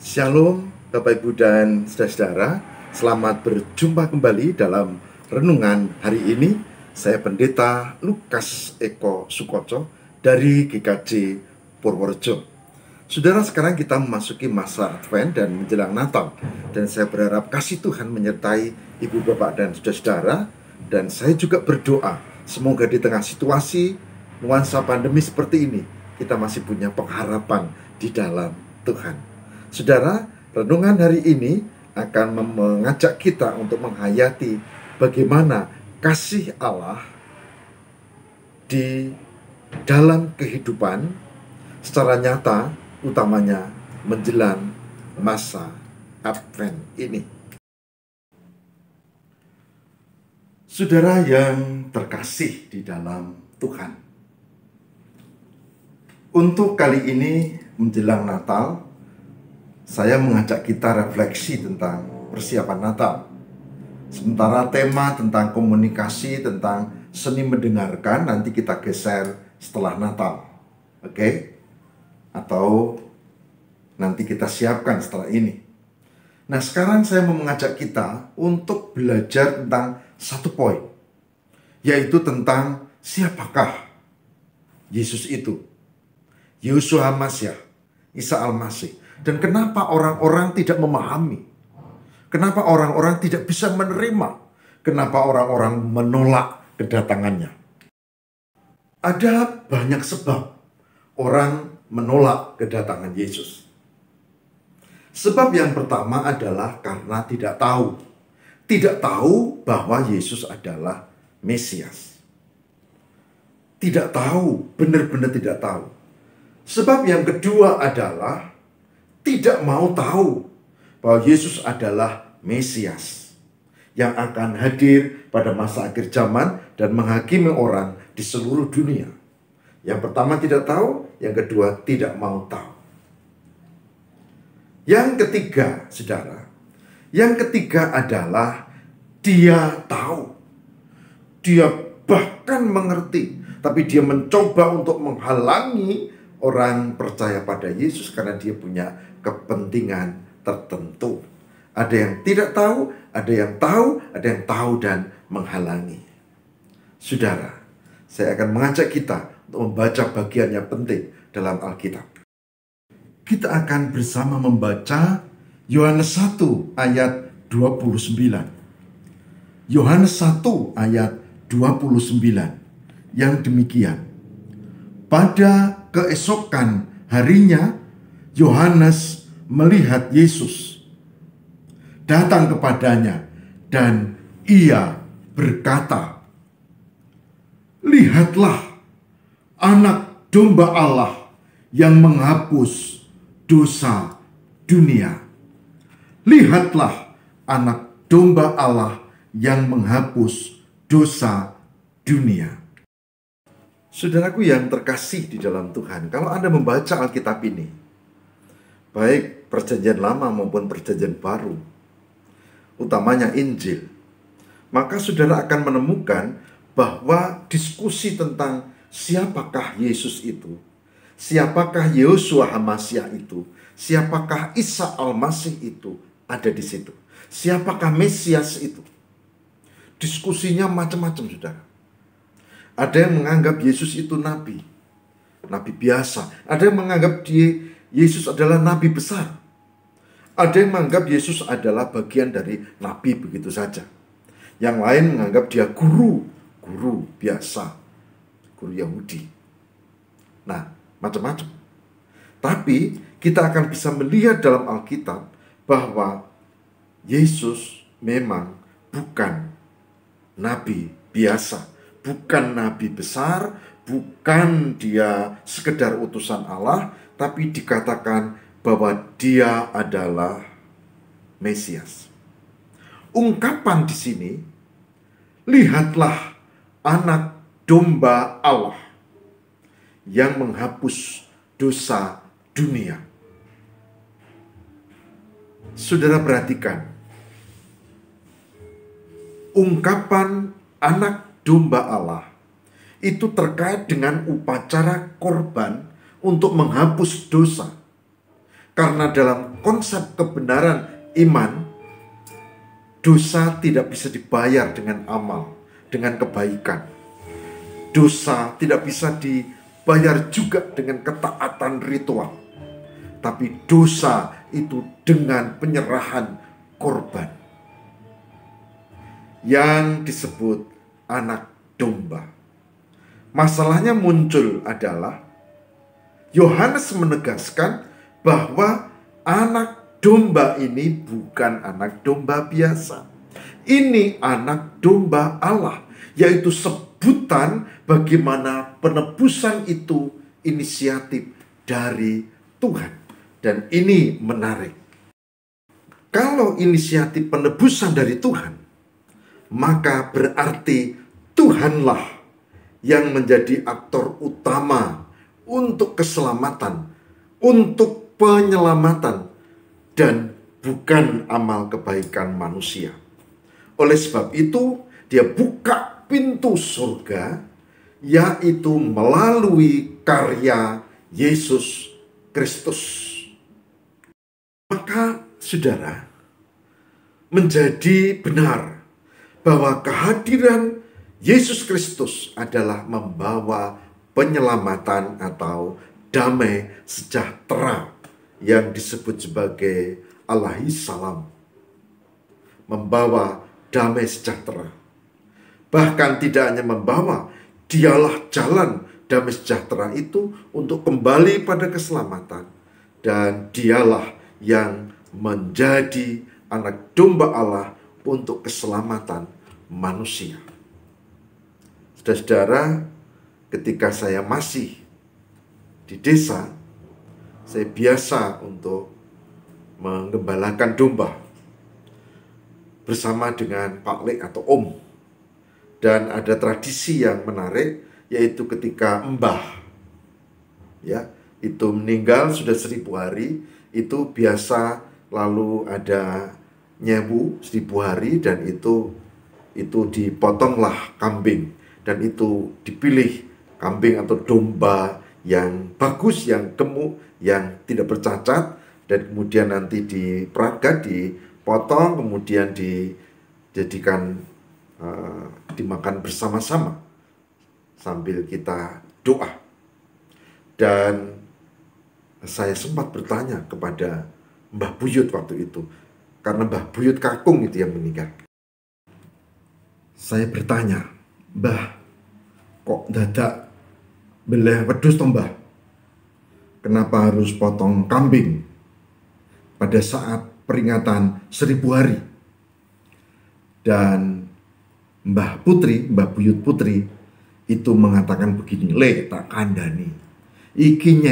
Shalom Bapak Ibu dan saudara-saudara, selamat berjumpa kembali dalam renungan hari ini. Saya Pendeta Lukas Eko Sukoco dari GKJ Purworejo. Saudara, sekarang kita memasuki masa Advent dan menjelang Natal, dan saya berharap kasih Tuhan menyertai Ibu Bapak dan saudara-saudara. Dan saya juga berdoa semoga di tengah situasi nuansa pandemi seperti ini kita masih punya pengharapan di dalam Tuhan. Saudara, renungan hari ini akan mengajak kita untuk menghayati bagaimana kasih Allah di dalam kehidupan secara nyata, utamanya menjelang masa Advent ini. Saudara yang terkasih di dalam Tuhan, untuk kali ini menjelang Natal, saya mengajak kita refleksi tentang persiapan Natal. Sementara tema tentang komunikasi, tentang seni mendengarkan, nanti kita geser setelah Natal. Oke? Atau nanti kita siapkan setelah ini. Nah, sekarang saya mau mengajak kita untuk belajar tentang satu poin, yaitu tentang siapakah Yesus itu, Yeshua HaMashiach, Isa Al-Masih. Dan kenapa orang-orang tidak memahami? Kenapa orang-orang tidak bisa menerima? Kenapa orang-orang menolak kedatangannya? Ada banyak sebab orang menolak kedatangan Yesus. Sebab yang pertama adalah karena tidak tahu. Tidak tahu bahwa Yesus adalah Mesias. Tidak tahu, benar-benar tidak tahu. Sebab yang kedua adalah tidak mau tahu bahwa Yesus adalah Mesias yang akan hadir pada masa akhir zaman dan menghakimi orang di seluruh dunia. Yang pertama tidak tahu, yang kedua tidak mau tahu. Yang ketiga, saudara, yang ketiga adalah dia tahu. Dia bahkan mengerti, tapi dia mencoba untuk menghalangi orang percaya pada Yesus karena dia punya kepentingan tertentu. Ada yang tidak tahu, ada yang tahu, ada yang tahu dan menghalangi. Saudara, saya akan mengajak kita untuk membaca bagian yang penting dalam Alkitab. Kita akan bersama membaca Yohanes 1 ayat 29. Yohanes 1 ayat 29 yang demikian. Pada keesokan harinya, Yohanes melihat Yesus datang kepadanya dan ia berkata, "Lihatlah anak domba Allah yang menghapus dosa dunia. Lihatlah anak domba Allah yang menghapus dosa dunia." Saudaraku yang terkasih di dalam Tuhan, kalau Anda membaca Alkitab ini, baik Perjanjian Lama maupun Perjanjian Baru, utamanya Injil, maka saudara akan menemukan bahwa diskusi tentang siapakah Yesus itu, siapakah Yeshua HaMashiach itu, siapakah Isa Al-Masih itu ada di situ. Siapakah Mesias itu? Diskusinya macam-macam, saudara. Ada yang menganggap Yesus itu nabi biasa. Ada yang menganggap Yesus adalah nabi besar. Ada yang menganggap Yesus adalah bagian dari nabi begitu saja. Yang lain menganggap dia guru biasa, guru Yahudi. Nah, macam-macam. Tapi kita akan bisa melihat dalam Alkitab bahwa Yesus memang bukan nabi biasa. Bukan nabi besar, bukan dia sekedar utusan Allah, tapi dikatakan bahwa dia adalah Mesias. Ungkapan di sini, lihatlah anak domba Allah yang menghapus dosa dunia. Saudara perhatikan, ungkapan anak domba Allah itu terkait dengan upacara korban untuk menghapus dosa. Karena dalam konsep kebenaran iman, dosa tidak bisa dibayar dengan amal, dengan kebaikan. Dosa tidak bisa dibayar juga dengan ketaatan ritual. Tapi dosa itu dengan penyerahan korban yang disebut anak domba. Masalahnya muncul adalah Yohanes menegaskan bahwa anak domba ini bukan anak domba biasa. Ini anak domba Allah, yaitu sebutan bagaimana penebusan itu inisiatif dari Tuhan. Dan ini menarik. Kalau inisiatif penebusan dari Tuhan, maka berarti Tuhanlah yang menjadi aktor utama untuk keselamatan, untuk penyelamatan, dan bukan amal kebaikan manusia. Oleh sebab itu, dia buka pintu surga, yaitu melalui karya Yesus Kristus. Maka, saudara, menjadi benar bahwa kehadiran Yesus Kristus adalah membawa penyelamatan atau damai sejahtera yang disebut sebagai Alaihi Salam. Membawa damai sejahtera. Bahkan tidak hanya membawa, dialah jalan damai sejahtera itu untuk kembali pada keselamatan. Dan dialah yang menjadi anak domba Allah untuk keselamatan manusia. Saudara-saudara, ketika saya masih di desa, saya biasa untuk menggembalakan domba bersama dengan Pak Lek atau Om. Dan ada tradisi yang menarik, yaitu ketika mbah itu meninggal sudah 1000 hari, itu biasa lalu ada nyewu 1000 hari, dan itu dipotonglah kambing, dan itu dipilih kambing atau domba yang bagus, yang gemuk, yang tidak bercacat, dan kemudian nanti diperagat, dipotong, kemudian dijadikan dimakan bersama-sama sambil kita doa. Dan saya sempat bertanya kepada Mbah Buyut waktu itu, karena Mbah Buyut kakung itu yang meninggal. Saya bertanya, Mbah, kok dadak beleh wedhus toh Mbah? Kenapa harus potong kambing pada saat peringatan 1000 hari? Dan Mbah Buyut Putri itu mengatakan begini, "Le, tak kandhani. Iki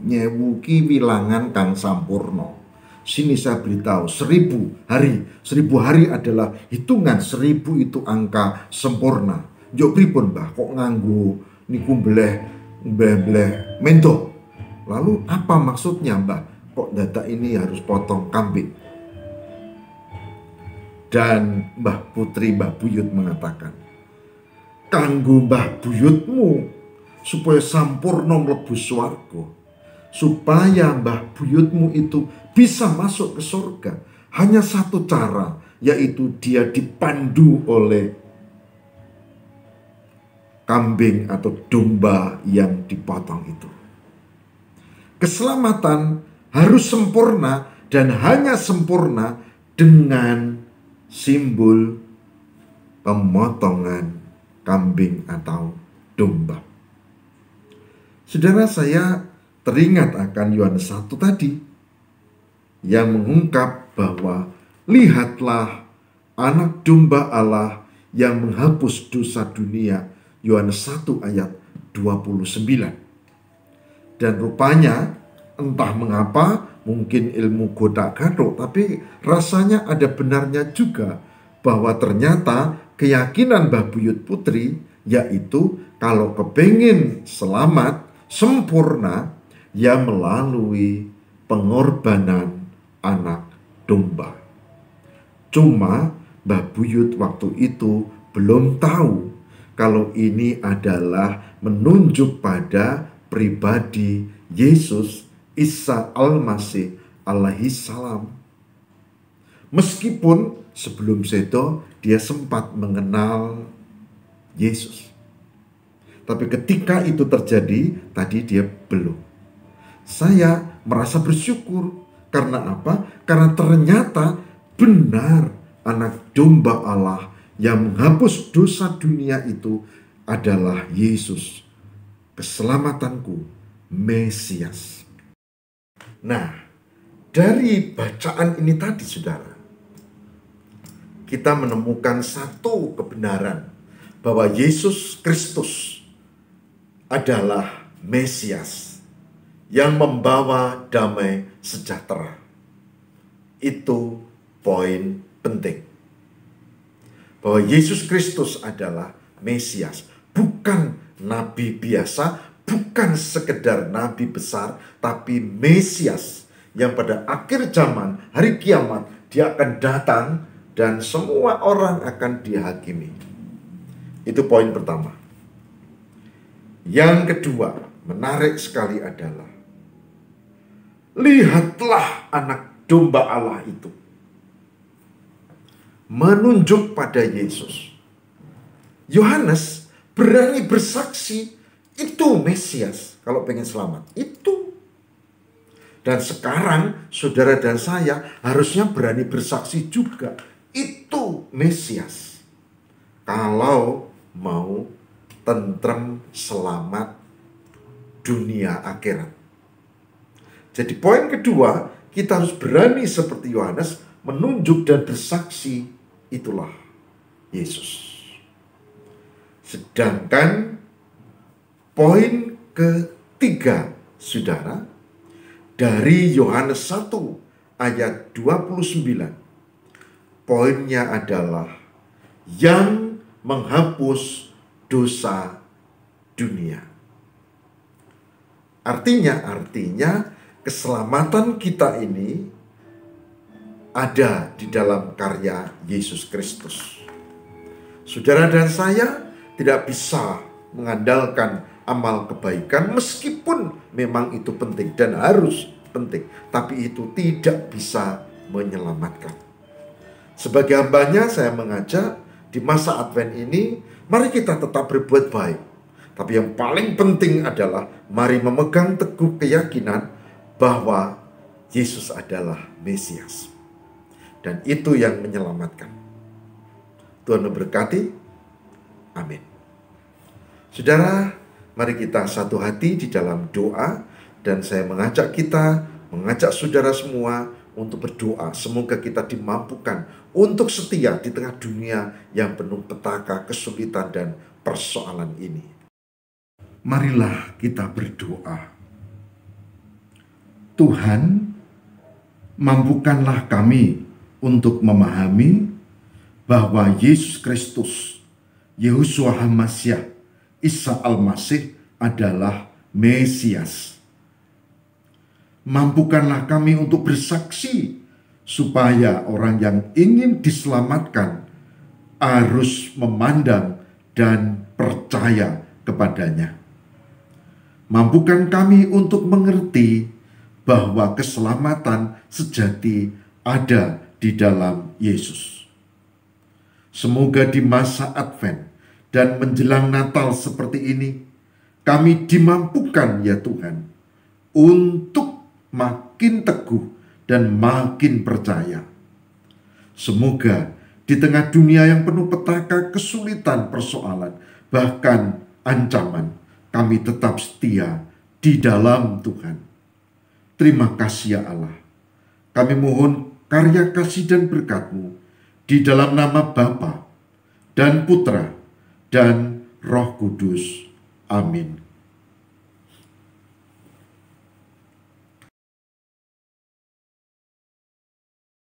nyewu ki wilangan kang sampurno. Sini saya beritahu, 1000 hari. 1000 hari adalah hitungan 1000 itu angka sempurna. Yo pripun Mbah, kok nganggo niku bleh mento? Lalu apa maksudnya Mbah? Kok dadak ini harus potong kambing?" Dan Mbah Buyut mengatakan, "Kanggo Mbah Buyutmu supaya sampurna mlebu swarga, supaya Mbah Buyutmu itu bisa masuk ke surga, hanya satu cara, yaitu dia dipandu oleh kambing atau domba yang dipotong itu. Keselamatan harus sempurna, dan hanya sempurna dengan simbol pemotongan kambing atau domba." Saudara, saya teringat akan Yohanes 1 tadi yang mengungkap bahwa lihatlah anak domba Allah yang menghapus dosa dunia. Yohanes 1 ayat 29. Dan rupanya entah mengapa, mungkin ilmu godak-gadok, tapi rasanya ada benarnya juga bahwa ternyata keyakinan Mbah Buyut Putri, yaitu kalau kepingin selamat sempurna, ya melalui pengorbanan anak domba. Cuma Mbah Buyut waktu itu belum tahu kalau ini adalah menunjuk pada pribadi Yesus Isa Al-Masih alaihi salam. Meskipun sebelum sedo dia sempat mengenal Yesus. Tapi ketika itu terjadi, tadi dia belum. Saya merasa bersyukur. Karena apa? Karena ternyata benar anak domba Allah yang menghapus dosa dunia itu adalah Yesus, keselamatanku, Mesias. Nah, dari bacaan ini tadi, saudara, kita menemukan satu kebenaran bahwa Yesus Kristus adalah Mesias yang membawa damai sejahtera. Itu poin penting. Bahwa Yesus Kristus adalah Mesias, bukan nabi biasa, bukan sekedar nabi besar, tapi Mesias yang pada akhir zaman, hari kiamat, dia akan datang dan semua orang akan dihakimi. Itu poin pertama. Yang kedua, menarik sekali adalah, lihatlah anak domba Allah itu. Menunjuk pada Yesus. Yohanes berani bersaksi, itu Mesias kalau pengen selamat. Itu. Dan sekarang saudara dan saya harusnya berani bersaksi juga. Itu Mesias. Kalau mau tentrem, selamat dunia akhirat. Jadi poin kedua, kita harus berani seperti Yohanes menunjuk dan bersaksi, itulah Yesus. Sedangkan poin ketiga, saudara, dari Yohanes 1 ayat 29, poinnya adalah yang menghapus dosa dunia. Artinya keselamatan kita ini ada di dalam karya Yesus Kristus. Saudara dan saya tidak bisa mengandalkan amal kebaikan, meskipun memang itu penting dan harus penting, tapi itu tidak bisa menyelamatkan. Sebagai hambanya, saya mengajak di masa Advent ini, mari kita tetap berbuat baik. Tapi yang paling penting adalah mari memegang teguh keyakinan bahwa Yesus adalah Mesias. Dan itu yang menyelamatkan. Tuhan memberkati. Amin. Saudara, mari kita satu hati di dalam doa. Dan saya mengajak saudara semua untuk berdoa. Semoga kita dimampukan untuk setia di tengah dunia yang penuh petaka, kesulitan, dan persoalan ini. Marilah kita berdoa. Tuhan, mampukanlah kami untuk memahami bahwa Yesus Kristus, Yeshua HaMashiach, Isa Al-Masih adalah Mesias. Mampukanlah kami untuk bersaksi supaya orang yang ingin diselamatkan harus memandang dan percaya kepadanya. Mampukan kami untuk mengerti bahwa keselamatan sejati ada di dalam Yesus. Semoga di masa Advent dan menjelang Natal seperti ini, kami dimampukan ya Tuhan, untuk makin teguh dan makin percaya. Semoga di tengah dunia yang penuh petaka, kesulitan, persoalan, bahkan ancaman, kami tetap setia di dalam Tuhan. Terima kasih ya Allah. Kami mohon karya kasih dan berkat-Mu di dalam nama Bapa dan Putra dan Roh Kudus. Amin.